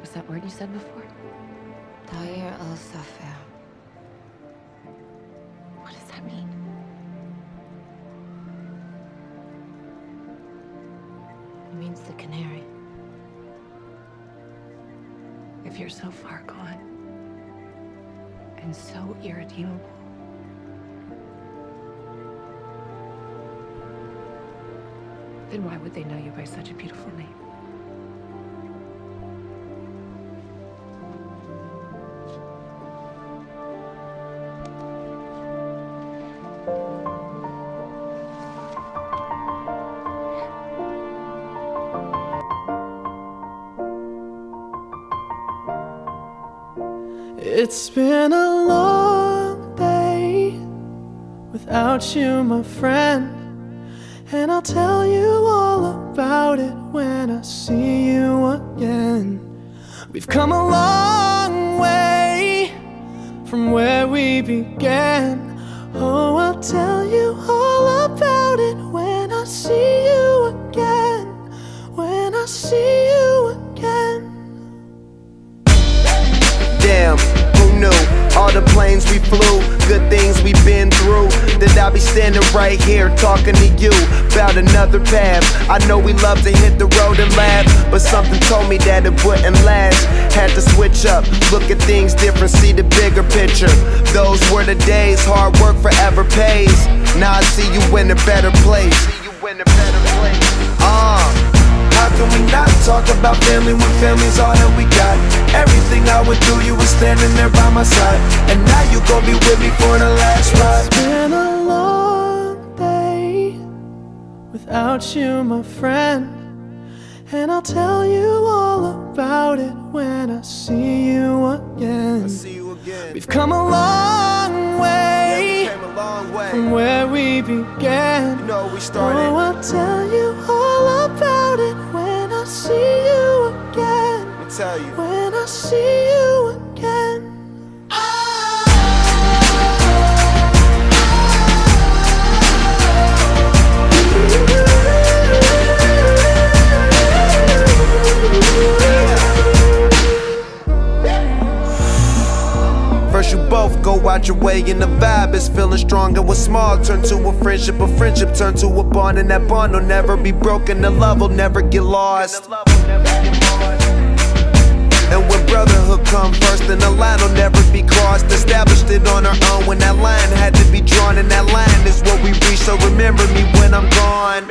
What was that word you said before? Tahir al-Safir. What does that mean? It means the canary. If you're so far gone and so irredeemable, then why would they know you by such a beautiful name? It's been a long day without you, my friend, and I'll tell you all about it when I see you again. We've come a long way from where we began. Oh, I'll tell you all about it when I see you again. When I see you again. Damn, who knew? All the planes we flew, good things we've been through, that I'll be standing right here talking to you about another path. I know we love to hit the road and laugh, but something told me that it wouldn't last. Had to switch up, look at things different, see the bigger picture. Those were the days, hard work forever pays. Now I see you in a better place. How can we not talk about family when family's all that we got? Everything I went through, you were standing there by my side, and now you gon' be with me for the last ride. It's been a long day without you, my friend, and I'll tell you all about it when I see you again. We've come a long way, from where we began. You know we started. Oh, I'll tell you all about it when I see you again. Let me tell you. When I see you again. First you both go out your way and the vibe is feeling strong, and what's small turn to a friendship turn to a bond, and that bond will never be broken, the love will never get lost. And when brotherhood come first, then the line will never be crossed. Established it on our own when that line had to be drawn, and that line is what we reach, so remember me when I'm gone.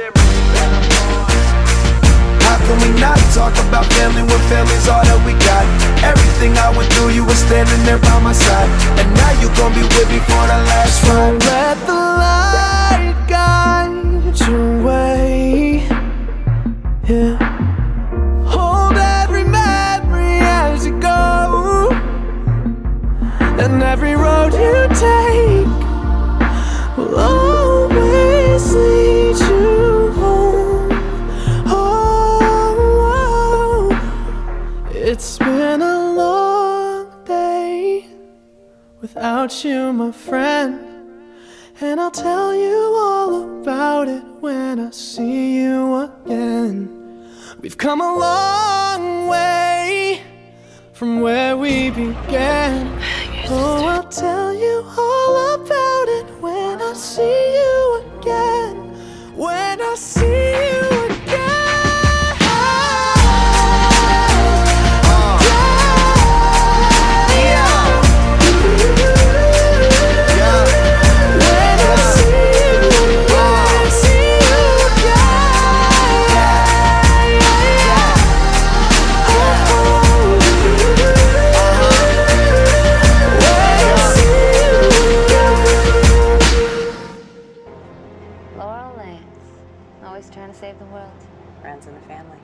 How can we not talk about family when family's all that we got? Everything I went through, you were standing there by my side, and now you gon' be with me for the last ride. Let the light guide your way. Yeah. Hold every memory as you go, and every road you take will always lead you home. Oh, it's been a long day without you, my friend, and I'll tell you all about it when I see you again. We've come a long way from where we began. Oh, I'll tell you all about it when I see you again. When I see you again. Laurel, always trying to save the world. Runs in the family.